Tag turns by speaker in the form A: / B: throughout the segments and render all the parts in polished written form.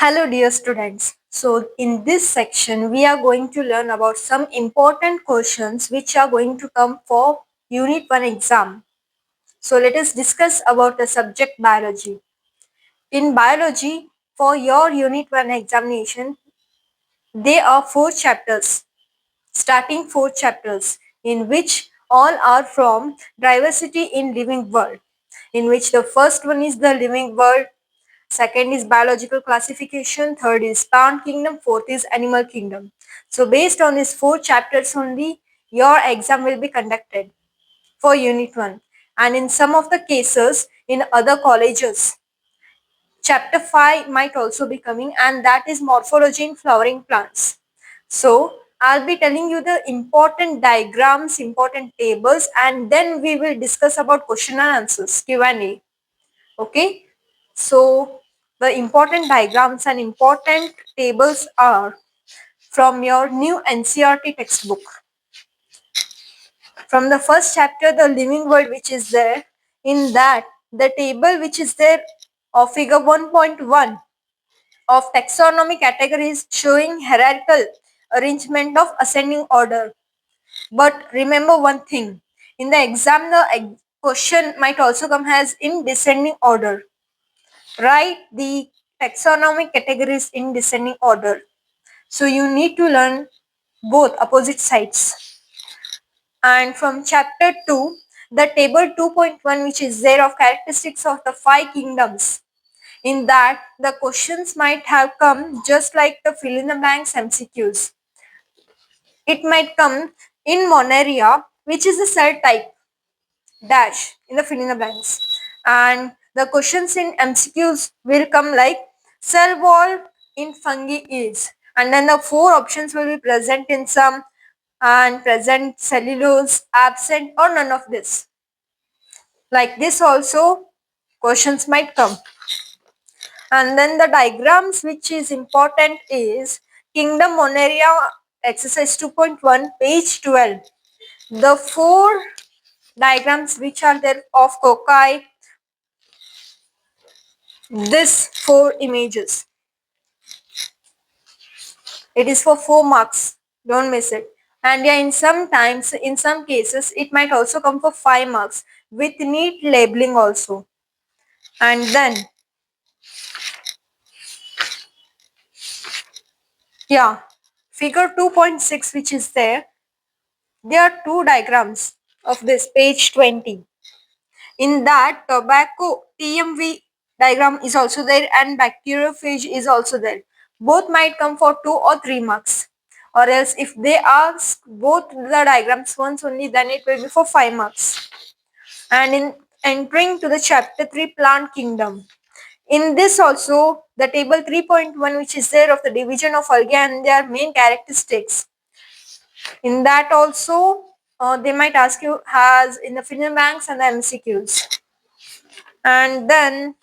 A: Hello dear students. So in this section we are going to learn about some important questions which are going to come for Unit 1 exam. So let us discuss about the subject biology. In biology, for your Unit 1 examination, there are 4 chapters, starting 4 chapters in which all are from diversity in living world, in which the first one is the living world, second is biological classification, third is plant kingdom, fourth is animal kingdom. So based on these 4 chapters only, your exam will be conducted for Unit 1. And in some of the cases, in other colleges, chapter 5 might also be coming, and that is morphology in flowering plants. So I'll be telling you the important diagrams, important tables, and then we will discuss about question and answers, Q&A. Okay, so the important diagrams and important tables are from your new NCERT textbook. From the first chapter, the living world, which is there, in that the table which is there of figure 1.1 of taxonomy categories showing hierarchical arrangement of ascending order. But remember one thing, in the exam the question might also come as in descending order. Write the taxonomic categories in descending order. So you need to learn both opposite sides. And from chapter 2, the table 2.1 which is there of characteristics of the 5 kingdoms. In that, the questions might have come just like the fill in the blanks MCQs. It might come in Monaria, which is the cell type, dash in the fill in the blanks. And the questions in MCQs will come like cell wall in fungi is. And then the 4 options will be present in some and present cellulose, absent or none of this. Like this also questions might come. And then the diagrams which is important is Kingdom Monaria exercise 2.1 page 12. The 4 diagrams which are there of cocci, this 4 images. It is for 4 marks. Don't miss it. And yeah, in some cases, it might also come for 5 marks with neat labeling also. And then, yeah, figure 2.6 which is there. There are 2 diagrams of this page 20. In that, tobacco TMV diagram is also there and bacteriophage is also there. Both might come for 2 or 3 marks. Or else if they ask both the diagrams once only, then it will be for 5 marks. And in entering to the chapter 3 plant kingdom. In this also, the table 3.1 which is there of the division of algae and their main characteristics. In that also, they might ask you as in the fill in blanks and the MCQs. And then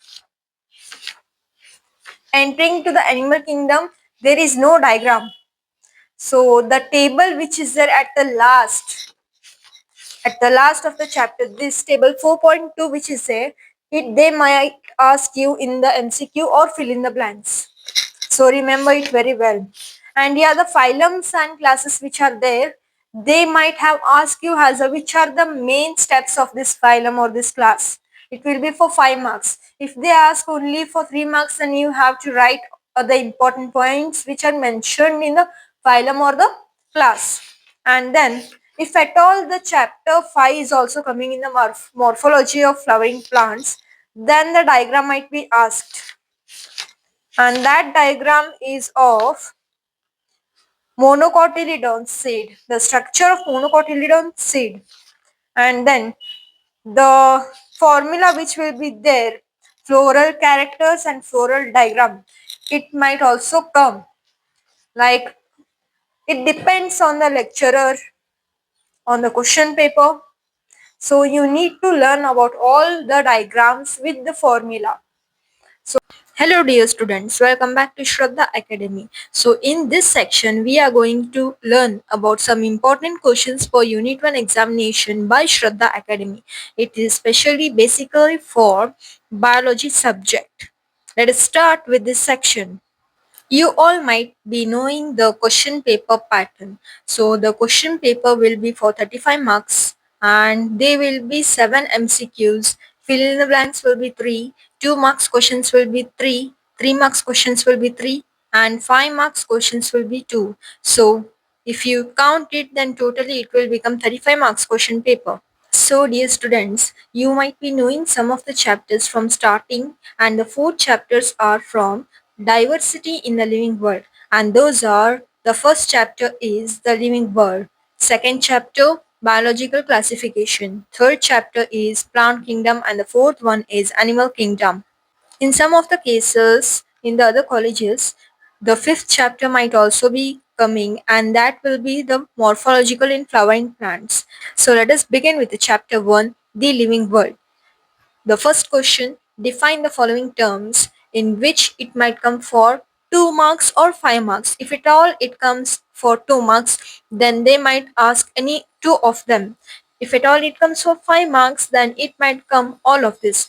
A: entering to the animal kingdom, there is no diagram. So the table which is there at the last of the chapter, this table 4.2 which is there, they might ask you in the MCQ or fill in the blanks. So remember it very well. And yeah, the phylums and classes which are there, they might have asked you as which are the main steps of this phylum or this class. It will be for 5 marks. If they ask only for 3 marks, then you have to write the important points which are mentioned in the phylum or the class. And then if at all the chapter 5 is also coming in the morphology of flowering plants, then the diagram might be asked. And that diagram is of monocotyledon seed, the structure of monocotyledon seed. And then the formula which will be there, floral characters and floral diagram, it might also come. Like it depends on the lecturer, on the question paper. So you need to learn about all the diagrams with the formula. So hello dear students, welcome back to Shraddha Academy. So in this section we are going to learn about some important questions for Unit 1 examination by Shraddha Academy. It is specially basically for biology subject. Let us start with this section. You all might be knowing the question paper pattern. So the question paper will be for 35 marks and they will be 7 MCQs. Fill in the blanks will be 3, 2 marks questions will be 3, 3 marks questions will be 3 and 5 marks questions will be 2. So if you count it then totally it will become 35 marks question paper. So, dear students, you might be knowing some of the chapters from starting, and the four chapters are from Diversity in the Living World, and those are the first chapter is The Living World, second chapter, Biological Classification, third chapter is Plant Kingdom, and the fourth one is Animal Kingdom. In some of the cases, in the other colleges, the fifth chapter might also be coming, and that will be the morphological in flowering plants. So let us begin with the chapter 1, the living world. The first question, define the following terms in which it might come for 2 marks or 5 marks. If at all it comes for 2 marks, then they might ask any two of them. If at all it comes for 5 marks, then it might come all of this,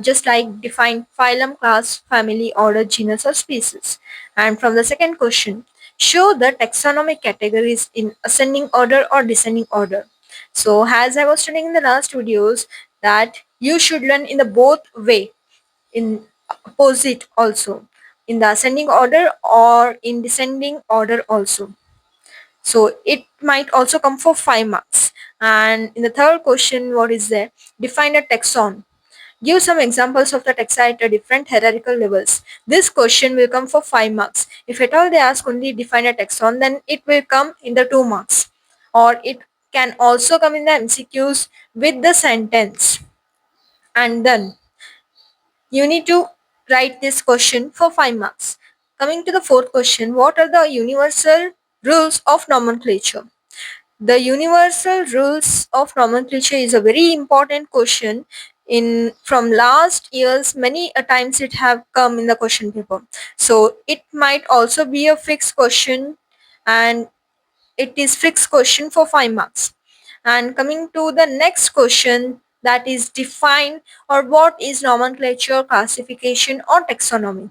A: just like define phylum, class, family, order, genus or species. And from the second question, show the taxonomic categories in ascending order or descending order. So as I was studying in the last videos that you should learn in the both way, in opposite also, in the ascending order or in descending order also. So it might also come for 5 marks. And in the third question, what is there? Define a taxon. Give some examples of the taxa at a different hierarchical levels. This question will come for 5 marks. If at all they ask only define a taxon, then it will come in the 2 marks. Or it can also come in the MCQs with the sentence. And then you need to write this question for 5 marks. Coming to the fourth question, what are the universal rules of nomenclature? The universal rules of nomenclature is a very important question. In from last years, many a times it have come in the question paper. So it might also be a fixed question, and it is fixed question for 5 marks. And coming to the next question, that is define or what is nomenclature, classification or taxonomy.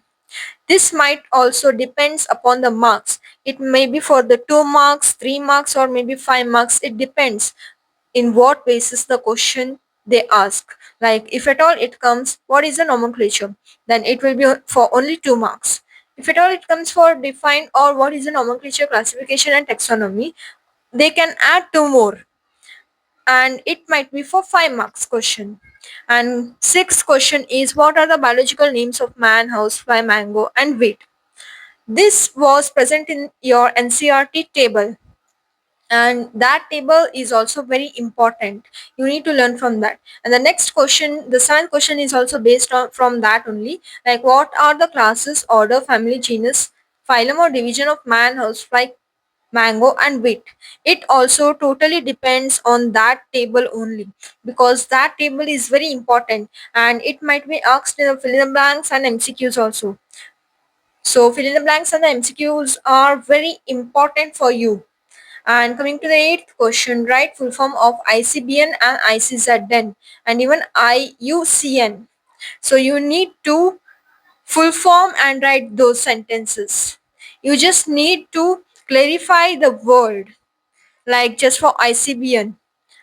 A: This might also depends upon the marks. It may be for the 2 marks, 3 marks or maybe 5 marks. It depends in what basis the question they ask. Like if at all it comes, what is the nomenclature? Then it will be for only 2 marks. If at all it comes for define or what is the nomenclature, classification and taxonomy, they can add 2 more and it might be for 5 marks question. And sixth question is what are the biological names of man, housefly, mango and wheat? This was present in your NCRT table, and that table is also very important. You need to learn from that. And the next question, the seventh question, is also based on from that only, like what are the classes, order, family, genus, phylum or division of man, housefly, mango and wheat. It also totally depends on that table only, because that table is very important and it might be asked in the fill in the blanks and MCQs also. So fill in the blanks and the MCQs are very important for you. And coming to the eighth question, write full form of ICBN and ICZN and even IUCN. So you need to full form and write those sentences. You just need to clarify the word, like just for ICBN,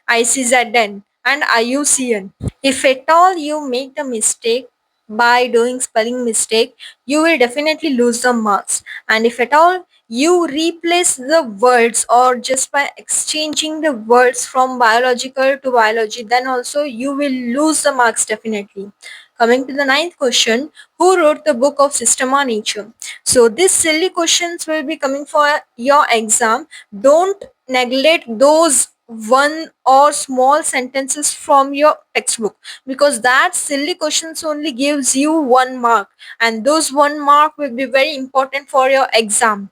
A: ICZN and IUCN. If at all you make the mistake by doing spelling mistake, you will definitely lose the marks. And if at all you replace the words or just by exchanging the words from biological to biology, then also you will lose the marks definitely. Coming to the ninth question, who wrote the book of Systema Nature? So these silly questions will be coming for your exam. Don't neglect those one or small sentences from your textbook, because that silly questions only gives you 1 mark, and those 1 mark will be very important for your exam.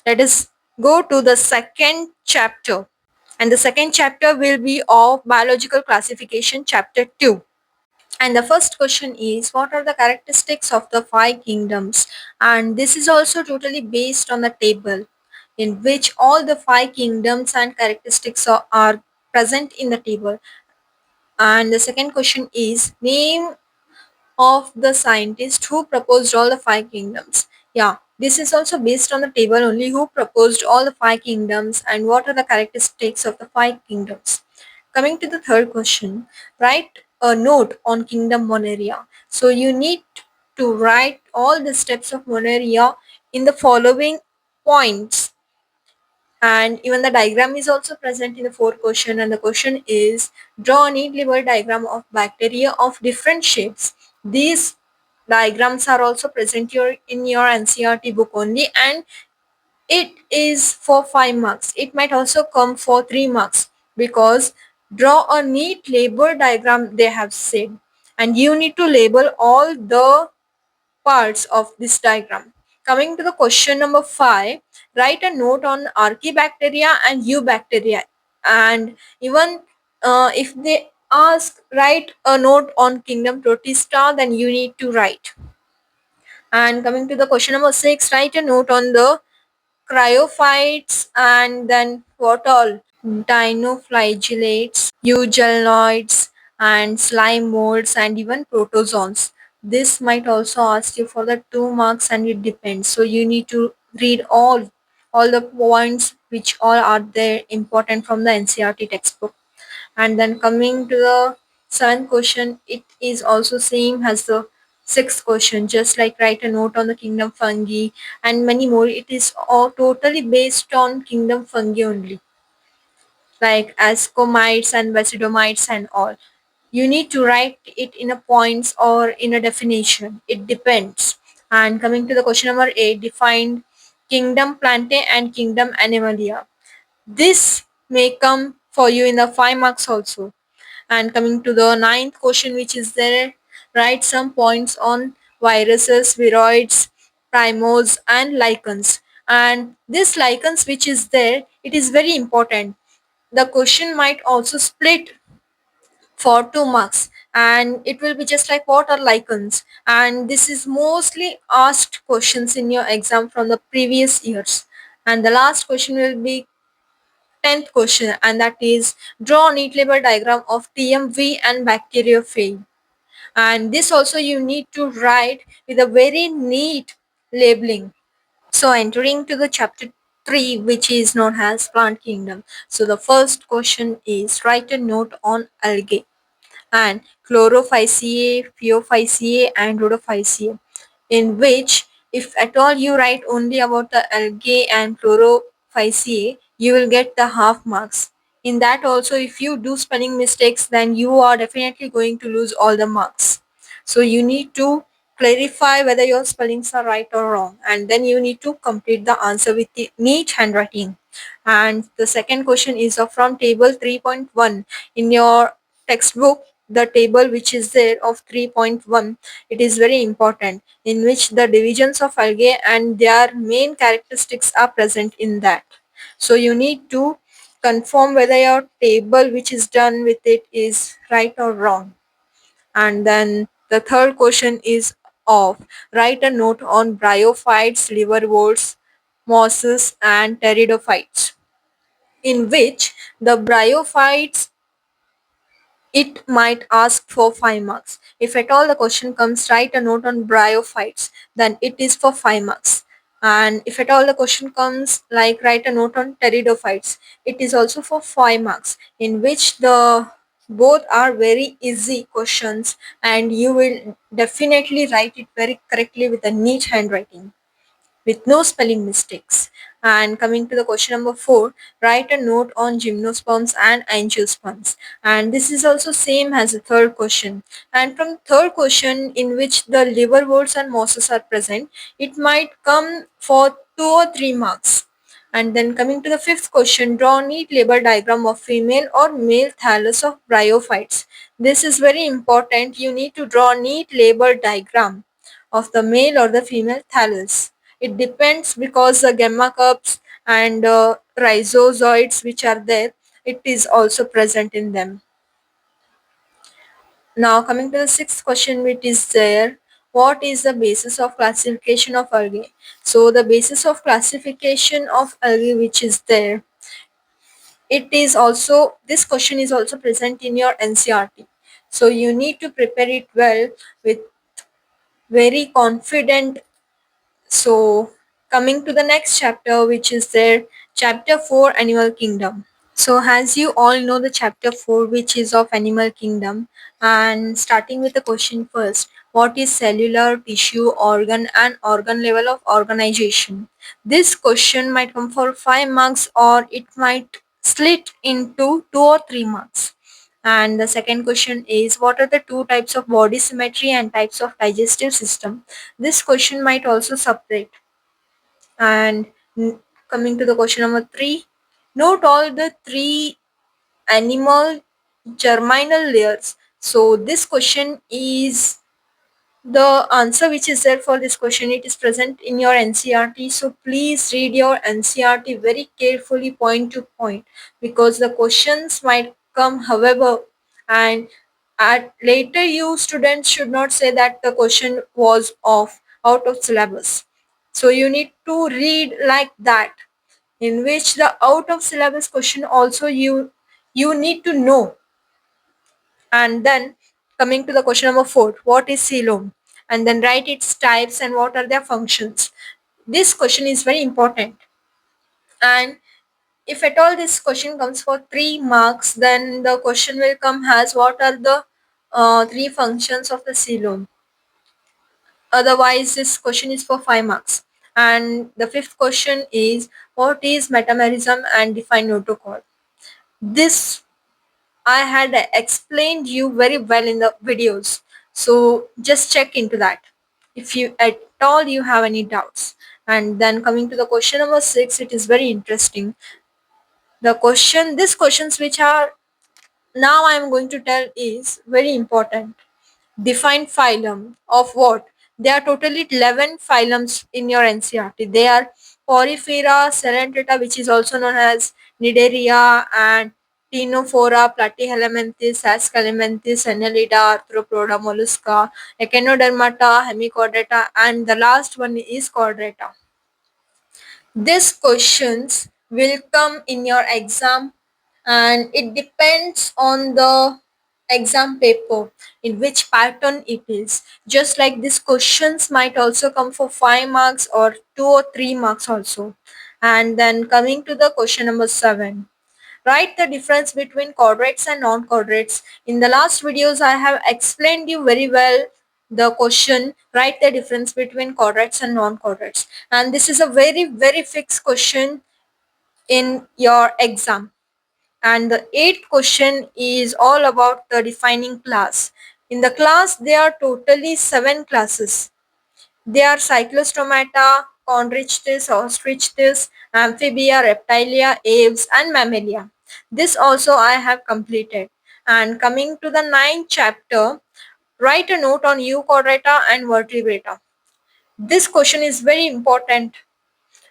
A: Let us go to the second chapter, and the second chapter will be of biological classification, chapter 2. And the first question is what are the characteristics of the 5 kingdoms? And this is also totally based on the table in which all the 5 kingdoms and characteristics are present in the table. And the second question is name of the scientist who proposed all the 5 kingdoms. Yeah, This is also based on the table only who proposed all the five kingdoms and what are the characteristics of the five kingdoms. Coming to the third question, write a note on kingdom Monaria. So you need to write all the steps of Monaria in the following points, and even the diagram is also present in the fourth question, and the question is draw a neat liver diagram of bacteria of different shapes. These diagrams are also present here in your NCERT book only, and it is for 5 marks. It might also come for 3 marks because draw a neat label diagram they have said, and you need to label all the parts of this diagram. Coming to the question number 5, write a note on Archaebacteria and Eubacteria. And even if they ask write a note on kingdom Protista, then you need to write. And coming to the question number 6, write a note on the cryophytes and then what all? Dinoflagellates, eugelenoids, and slime molds, and even protozoans. This might also ask you for the 2 marks, and it depends. So you need to read all the points which all are there important from the NCERT textbook. And then coming to the seventh question, it is also same as the sixth question, just like write a note on the kingdom fungi and many more. It is all totally based on kingdom fungi only, like ascomites and basidomites and all. You need to write it in a points or in a definition. It depends. And coming to the question number 8, define kingdom plantae and kingdom animalia. This may come for you in the 5 marks also. And coming to the ninth question, which is there, write some points on viruses, viroids, primos, and lichens. And this lichens which is there, it is very important. The question might also split for 2 marks, and it will be just like what are lichens, and this is mostly asked questions in your exam from the previous years. And the last question will be 10th question, and that is draw a neat label diagram of TMV and bacteriophage. And this also you need to write with a very neat labeling. So entering to the chapter 3, which is known as plant kingdom. So the first question is write a note on algae and Chlorophyceae, Phaeophyceae, and Rhodophyceae, in which if at all you write only about the algae and Chlorophyceae, you will get the half marks. In that also, if you do spelling mistakes, then you are definitely going to lose all the marks. So you need to clarify whether your spellings are right or wrong, and then you need to complete the answer with the neat handwriting. And the second question is from table 3.1 in your textbook. The table which is there of 3.1, it is very important, in which the divisions of algae and their main characteristics are present in that. So you need to confirm whether your table which is done with it is right or wrong. And then the third question is of write a note on bryophytes, liverworts, mosses, and pteridophytes, in which the bryophytes, it might ask for 5 marks. If at all the question comes write a note on bryophytes, then it is for 5 marks. And if at all the question comes like write a note on pteridophytes, it is also for 5 marks, in which the both are very easy questions, and you will definitely write it very correctly with a neat handwriting with no spelling mistakes. And coming to the question number 4, write a note on gymnosperms and angiosperms. And this is also same as the third question. And from third question, in which the liverworts and mosses are present, it might come for 2 or 3 marks. And then coming to the fifth question, draw a neat label diagram of female or male thallus of bryophytes. This is very important. You need to draw a neat label diagram of the male or the female thallus. It depends because the gamma cups and rhizozoids which are there, it is also present in them. Now coming to the sixth question which is there, what is the basis of classification of algae? So the basis of classification of algae which is there, it is also, this question is also present in your NCERT. So you need to prepare it well with very confident. So Coming to the next chapter, which is their chapter 4, Animal Kingdom. So, as you all know, the chapter 4, which is of Animal Kingdom, and starting with the question first, what is cellular, tissue, organ, and organ level of organization? This question might come for 5 marks, or it might split into 2 or 3 marks. And the second question is, what are the two types of body symmetry and types of digestive system? This question might also separate. And coming to the question number 3, note all the 3 animal germinal layers. So this question is the answer which is there for this question. It is present in your NCRT. So please read your NCRT very carefully, point to point, because the questions might come however, and at later you students should not say that the question was off out of syllabus. So you need to read like that, in which the out of syllabus question also you need to know. And then coming to the question number 4, what is coelom? And then write its types and what are their functions. This question is very important. And if at all this question comes for 3 marks, then the question will come as what are the 3 functions of the coelom. Otherwise, this question is for 5 marks. And the fifth question is, what is metamerism and define notochord? This I had explained you very well in the videos. So just check into that if you at all you have any doubts. And then coming to the question number 6, it is very interesting. These questions which are now I am going to tell is very important. Define phylum of what? There are totally 11 phylums in your NCRT. They are Porifera, Coelenterata, which is also known as Nidaria, and Ctenophora, Platyhelminthes, Ascalementhes, Annelida, Arthropoda, Mollusca, Echinodermata, Hemichordata, and the last one is Chordata. These questions will come in your exam, and it depends on the exam paper in which pattern it is. Just like these questions might also come for 5 marks or 2 or 3 marks also. And then coming to the question number 7, write the difference between chordates and non-chordates. In the last videos I have explained you very well the question, write the difference between chordates and non-chordates, and this is a very fixed question in your exam. And the eighth question is all about the defining class. In the class there are totally 7 classes. They are Cyclostomata, Chondrichthyes, Ostrichthyes, Amphibia, Reptilia, Aves, and Mammalia. This also I have completed. And coming to the 9th chapter, write a note on Euchordata and Vertebrata. This question is very important,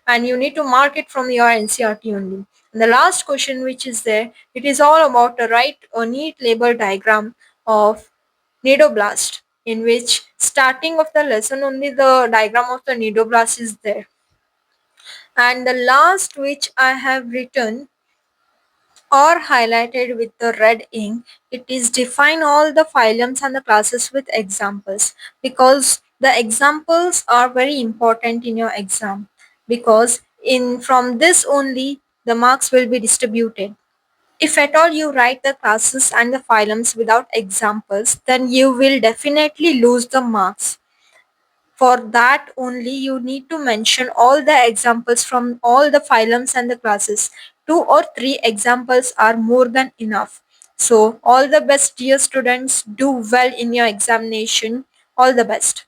A: and you need to mark it from your NCRT only. And the last question which is there, it is all about to write a neat label diagram of nidoblast, in which starting of the lesson only the diagram of the nidoblast is there. And the last which I have written or highlighted with the red ink, it is define all the phylums and the classes with examples, because the examples are very important in your exam, because in from this only the marks will be distributed. If at all you write the classes and the phylums without examples, then you will definitely lose the marks. For that only you need to mention all the examples from all the phylums and the classes. 2 or 3 examples are more than enough. So all the best dear students, do well in your examination. All the best.